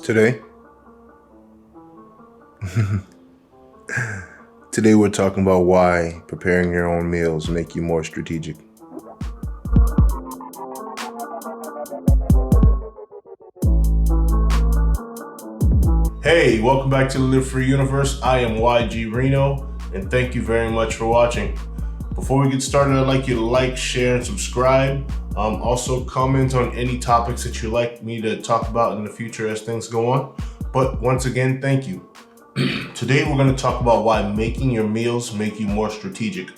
Today, today we're talking about why preparing your own meals make you more strategic. Hey, welcome back to the Live Free Universe. I am YG Reno, and thank you very much for watching. Before we get started, I'd like you to like, share, and subscribe. Also, comment on any topics that you'd like me to talk about in the future as things go on. But once again, thank you. Today, we're going to talk about why making your meals make you more strategic.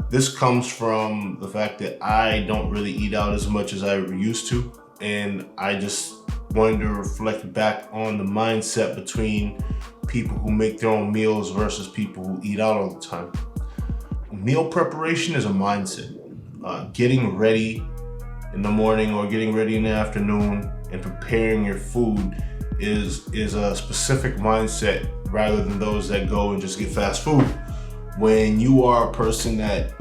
This comes from the fact that I don't really eat out as much as I used to, and I just wanted to reflect back on the mindset between people who make their own meals versus people who eat out all the time. Meal preparation is a mindset. Getting ready in the morning or getting ready in the afternoon and preparing your food is a specific mindset rather than those that go and just get fast food. When you are a person that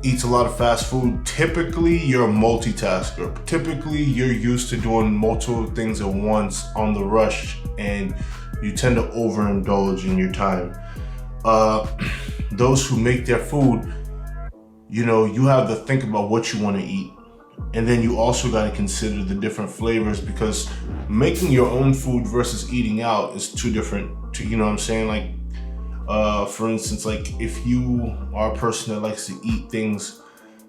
eats a lot of fast food, typically you're a multitasker. Typically you're used to doing multiple things at once on the rush, and you tend to overindulge in your time. Those who make their food, you have to think about what you want to eat. And then you also got to consider the different flavors, because making your own food versus eating out is two different, you know what I'm saying? Like, for instance, like if you are a person that likes to eat things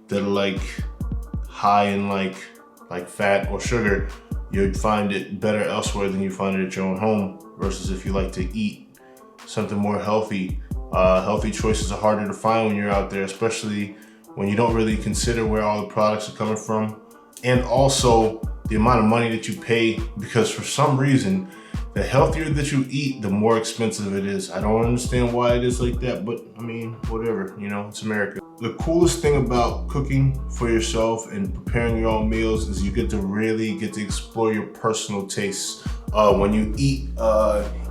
that are like high in like fat or sugar, you'd find it better elsewhere than you find it at your own home, versus if you like to eat something more healthy. Healthy choices are harder to find when you're out there, especially when you don't really consider where all the products are coming from, and also the amount of money that you pay, because for some reason, the healthier that you eat, the more expensive it is. I don't understand why it is like that, but I mean, whatever, it's America. The coolest thing about cooking for yourself and preparing your own meals is you get to explore your personal tastes. When you eat,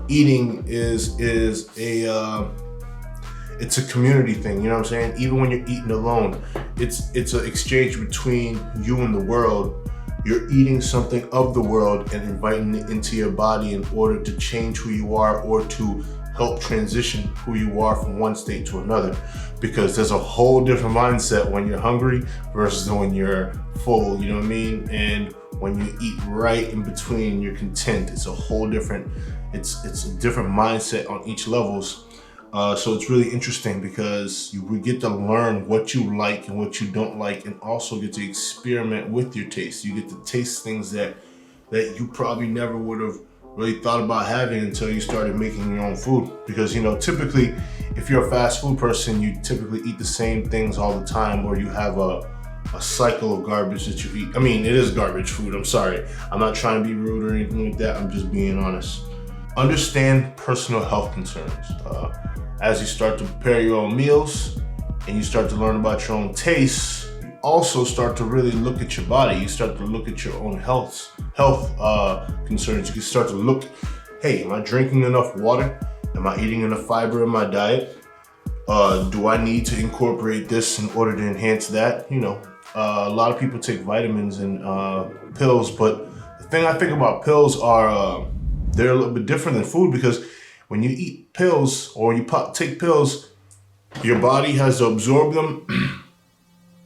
eating is it's a community thing, you know what I'm saying? Even when you're eating alone, it's an exchange between you and the world. You're eating something of the world and inviting it into your body in order to change who you are or to help transition who you are from one state to another. Because there's a whole different mindset when you're hungry versus when you're full, you know what I mean? And when you eat right in between, you're content. It's a whole different, it's a different mindset on each levels. So it's really interesting because we get to learn what you like and what you don't like, and also get to experiment with your taste. You get to taste things that you probably never would have really thought about having until you started making your own food. Because, typically, if you're a fast food person, you typically eat the same things all the time, or you have a cycle of garbage that you eat. I mean, it is garbage food, I'm sorry. I'm not trying to be rude or anything like that, I'm just being honest. Understand personal health concerns. As you start to prepare your own meals and you start to learn about your own tastes, you also start to really look at your body. You start to look at your own health concerns. You can start to look, hey, am I drinking enough water? Am I eating enough fiber in my diet? Do I need to incorporate this in order to enhance that? A lot of people take vitamins and pills, but the thing I think about pills are they're a little bit different than food, because when you eat pills or you take pills, your body has to absorb them,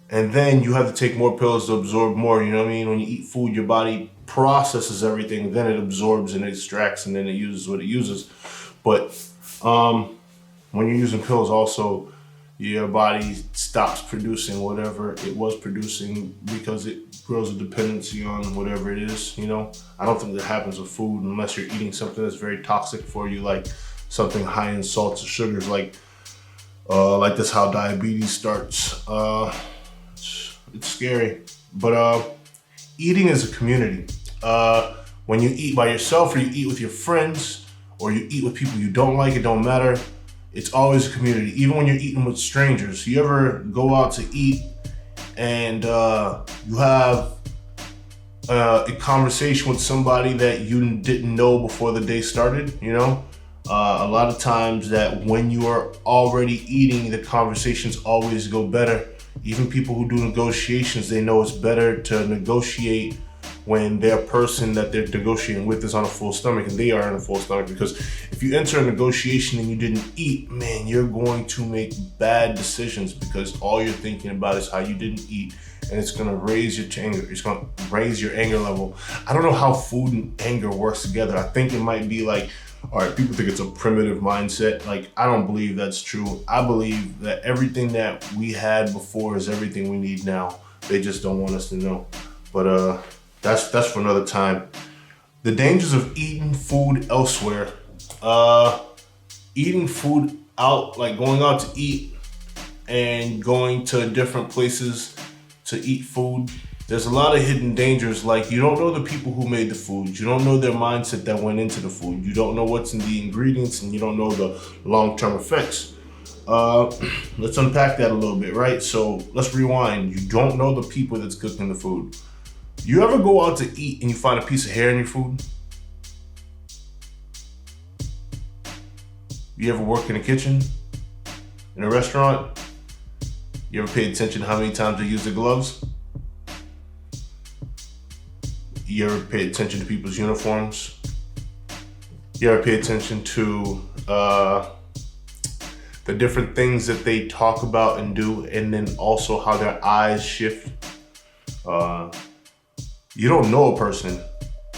and then you have to take more pills to absorb more, you know what I mean? When you eat food, your body processes everything, then it absorbs and extracts, and then it uses what it uses. But when you're using pills also, your body stops producing whatever it was producing because it grows a dependency on whatever it is, I don't think that happens with food unless you're eating something that's very toxic for you, like something high in salts or sugars, like that's how diabetes starts. It's scary, but eating is a community. When you eat by yourself, or you eat with your friends, or you eat with people you don't like, it don't matter. It's always a community, even when you're eating with strangers. You ever go out to eat and you have a conversation with somebody that you didn't know before the day started, A lot of times that when you are already eating, the conversations always go better. Even people who do negotiations, they know it's better to negotiate when their person that they're negotiating with is on a full stomach and they are on a full stomach. Because if you enter a negotiation and you didn't eat, man, you're going to make bad decisions because all you're thinking about is how you didn't eat, and it's gonna raise your anger. It's gonna raise your anger level. I don't know how food and anger works together. I think it might be like, all right, people think it's a primitive mindset. Like, I don't believe that's true. I believe that everything that we had before is everything we need now. They just don't want us to know. But that's for another time. The dangers of eating food elsewhere. Eating food out, like going out to eat and going to different places to eat food. There's a lot of hidden dangers. Like, you don't know the people who made the food. You don't know their mindset that went into the food. You don't know what's in the ingredients, and you don't know the long-term effects. Let's unpack that a little bit, right? So let's rewind. You don't know the people that's cooking the food. You ever go out to eat and you find a piece of hair in your food? You ever work in a kitchen, in a restaurant? You ever pay attention to how many times they use the gloves? You ever pay attention to people's uniforms? You ever pay attention to the different things that they talk about and do, and then also how their eyes shift? You don't know a person.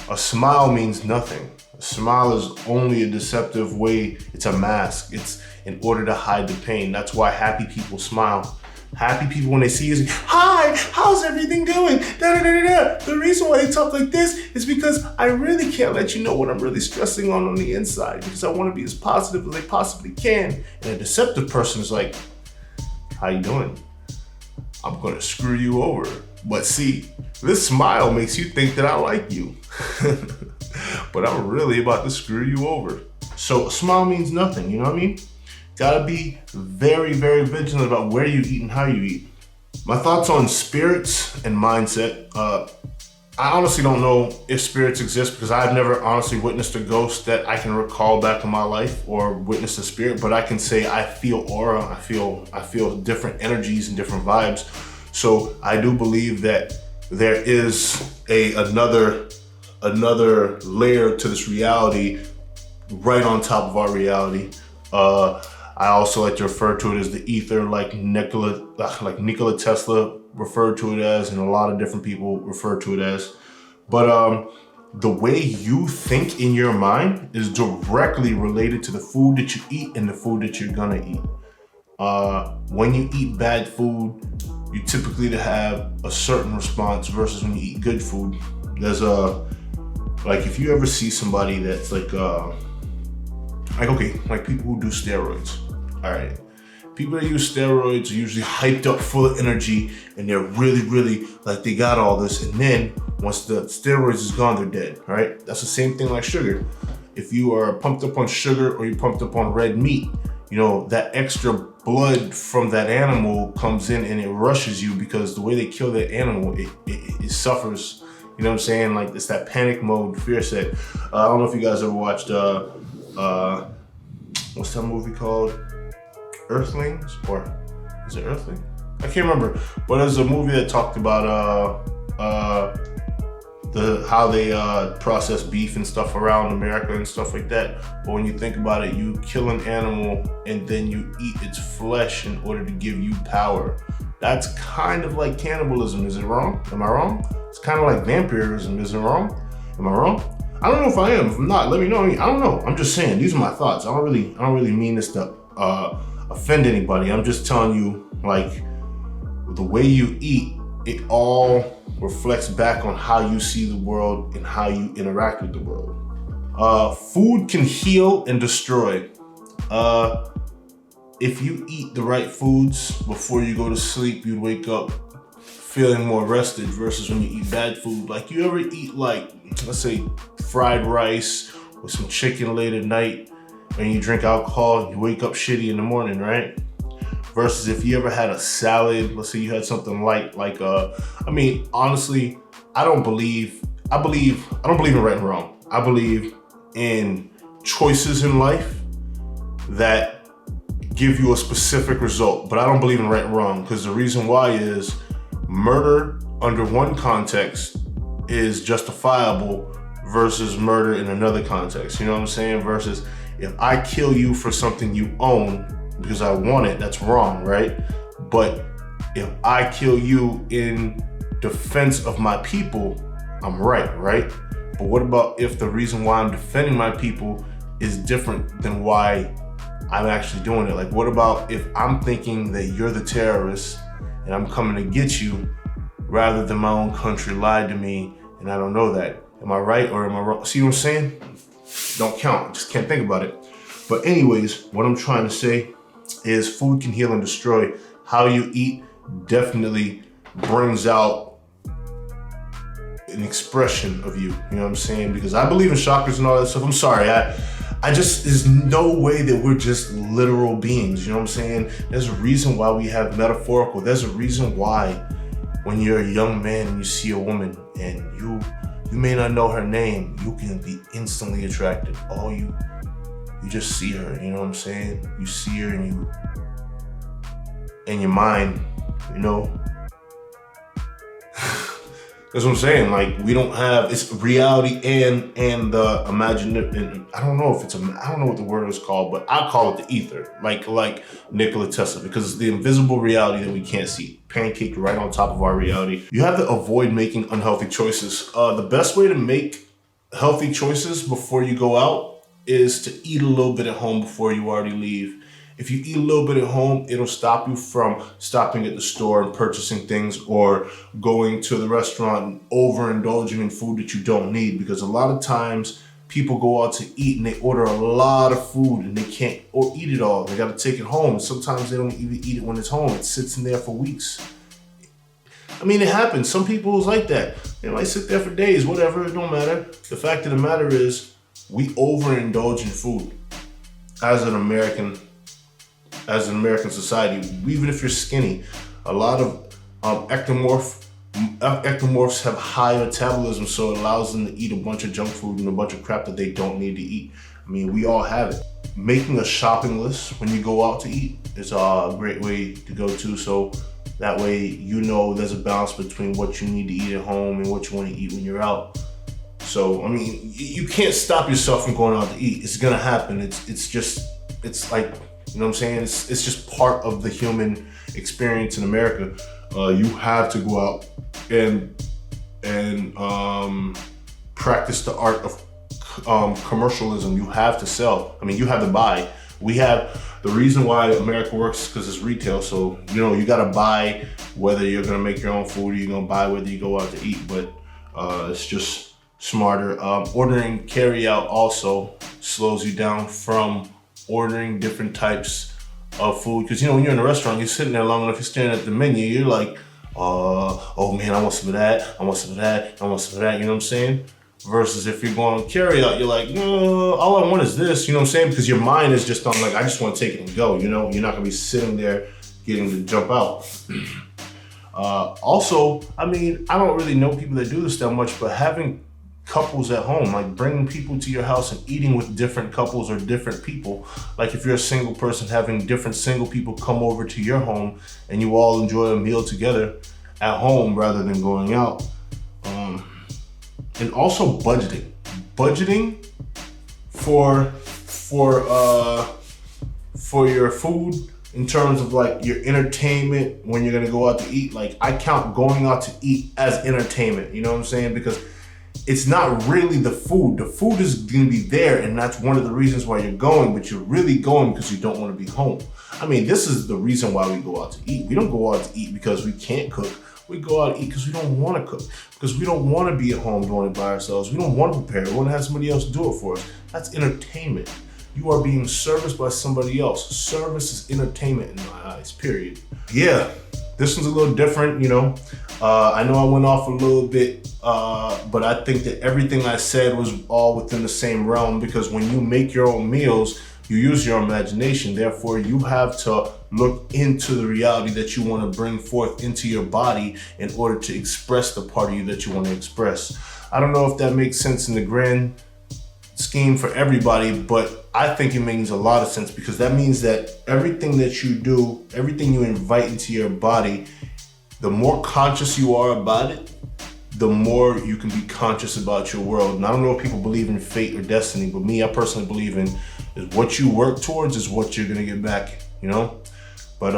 A smile means nothing. A smile is only a deceptive way. It's a mask. It's in order to hide the pain. That's why happy people smile. Happy people, when they see you, say, hi, how's everything going? Da, da, da, da, da. The reason why they talk like this is because I really can't let you know what I'm really stressing on the inside, because I want to be as positive as I possibly can. And a deceptive person is like, how you doing? I'm going to screw you over. But see, this smile makes you think that I like you. But I'm really about to screw you over. So a smile means nothing, you know what I mean? Gotta be very, very vigilant about where you eat and how you eat. My thoughts on spirits and mindset. I honestly don't know if spirits exist, because I've never honestly witnessed a ghost that I can recall back in my life, or witnessed a spirit, but I can say I feel aura, I feel different energies and different vibes. So I do believe that there is another layer to this reality right on top of our reality. I also like to refer to it as the ether, like Nikola Tesla referred to it as, and a lot of different people refer to it as. But the way you think in your mind is directly related to the food that you eat and the food that you're gonna eat. When you eat bad food, you typically have a certain response versus when you eat good food. There's like, if you ever see somebody that's like people who do steroids. All right, people that use steroids are usually hyped up, full of energy, and they're really, really like they got all this. And then once the steroids is gone, they're dead. Right? That's the same thing like sugar. If you are pumped up on sugar or you're pumped up on red meat, you know, that extra blood from that animal comes in and it rushes you, because the way they kill that animal, it suffers. You know what I'm saying? Like, it's that panic mode, fear set. I don't know if you guys ever watched what's that movie called? Earthlings? Or is it Earthling? I can't remember. But there's a movie that talked about how they process beef and stuff around America and stuff like that. But when you think about it, you kill an animal and then you eat its flesh in order to give you power. That's kind of like cannibalism. Is it wrong? Am I wrong? It's kind of like vampirism. Is it wrong? Am I wrong? I don't know if I am. If I'm not, let me know. I don't know. I'm just saying, these are my thoughts. I don't really mean this to offend anybody. I'm just telling you, like, the way you eat, it all reflects back on how you see the world and how you interact with the world. Food can heal and destroy. If you eat the right foods before you go to sleep, you wake up feeling more rested, versus when you eat bad food. Like, you ever eat, like, let's say fried rice with some chicken late at night, and you drink alcohol, you wake up shitty in the morning, right? Versus if you ever had a salad, let's say you had something light, like honestly, I don't believe in right and wrong. I believe in choices in life that give you a specific result, but I don't believe in right and wrong, because the reason why is murder under one context is justifiable versus murder in another context. You know what I'm saying? Versus if I kill you for something you own because I want it, that's wrong, right? But if I kill you in defense of my people, I'm right? But what about if the reason why I'm defending my people is different than why I'm actually doing it? Like, what about if I'm thinking that you're the terrorist and I'm coming to get you rather than my own country lied to me and I don't know that? Am I right or am I wrong? See what I'm saying? Don't count, just can't think about it. But anyways, what I'm trying to say is food can heal and destroy. How you eat definitely brings out an expression of you know what I'm saying? Because I believe in chakras and all that stuff. I'm sorry, I just, there's no way that we're just literal beings, you know what I'm saying? There's a reason why we have metaphorical. There's a reason why when you're a young man and you see a woman and you may not know her name, you can be instantly attracted. You just see her, you know what I'm saying? You see her and you, in your mind, you know? That's what I'm saying. Like, we don't have, it's reality and the imaginative, and I don't know if it's I don't know what the word is called, but I call it the ether, like Nikola Tesla, because it's the invisible reality that we can't see, pancaked right on top of our reality. You have to avoid making unhealthy choices. The best way to make healthy choices before you go out is to eat a little bit at home before you already leave. If you eat a little bit at home, it'll stop you from stopping at the store and purchasing things or going to the restaurant and overindulging in food that you don't need. Because a lot of times people go out to eat and they order a lot of food and they can't eat it all. They got to take it home. And sometimes they don't even eat it when it's home. It sits in there for weeks. I mean, it happens. Some people is like that. They might sit there for days, whatever, it don't matter. The fact of the matter is we overindulge in food as an American society. Even if you're skinny, a lot of ectomorphs have high metabolism, so it allows them to eat a bunch of junk food and a bunch of crap that they don't need to eat. I mean, we all have it. Making a shopping list when you go out to eat is a great way to go to, so that way you know there's a balance between what you need to eat at home and what you want to eat when you're out. So, I mean, you can't stop yourself from going out to eat. It's gonna happen. It's like, you know what I'm saying? It's just part of the human experience in America. You have to go out and practice the art of commercialism. You have to sell. I mean, you have to buy. We have, the reason why America works is because it's retail. So, you know, you gotta buy whether you're gonna make your own food or you're gonna buy whether you go out to eat. But it's just smarter. Ordering carry out also slows you down from ordering different types of food. Because, you know, when you're in a restaurant, you're sitting there long enough, you're staring at the menu, you're like, oh man, I want some of that, I want some of that, I want some of that, you know what I'm saying? Versus if you're going carry out, you're like, no, all I want is this, you know what I'm saying? Because your mind is just on like, I just want to take it and go, you know? You're not gonna be sitting there getting to jump out. Also, I mean, I don't really know people that do this that much, but having couples at home, like bringing people to your house and eating with different couples or different people. Like if you're a single person, having different single people come over to your home and you all enjoy a meal together at home rather than going out. And also budgeting for your food in terms of like your entertainment when you're gonna go out to eat. Like I count going out to eat as entertainment, you know what I'm saying? Because it's not really the food. The food is gonna be there, and that's one of the reasons why you're going, but you're really going because you don't wanna be home. I mean, this is the reason why we go out to eat. We don't go out to eat because we can't cook. We go out to eat because we don't wanna cook, because we don't wanna be at home doing it by ourselves. We don't wanna prepare, we wanna have somebody else do it for us. That's entertainment. You are being serviced by somebody else. Service is entertainment in my eyes, period. Yeah, this one's a little different, you know. I know I went off a little bit, but I think that everything I said was all within the same realm, because when you make your own meals, you use your imagination. Therefore, you have to look into the reality that you want to bring forth into your body in order to express the part of you that you want to express. I don't know if that makes sense in the grand scheme for everybody, but I think it makes a lot of sense, because that means that everything that you do, everything you invite into your body, the more conscious you are about it, the more you can be conscious about your world. And I don't know if people believe in fate or destiny, but me, I personally believe in is what you work towards is what you're gonna get back, you know? But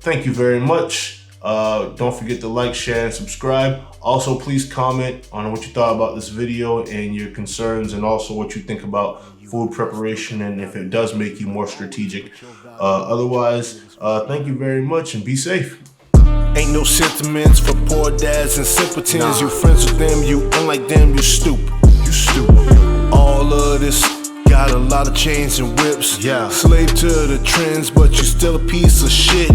thank you very much. Don't forget to like, share, and subscribe. Also, please comment on what you thought about this video and your concerns, and also what you think about food preparation and if it does make you more strategic. Otherwise, thank you very much and be safe. Ain't no sentiments for poor dads and simpletons. Nah. You friends with them, you unlike them, you stupid. You stupid. All of this got a lot of chains and whips. Yeah. Slave to the trends, but you still a piece of shit.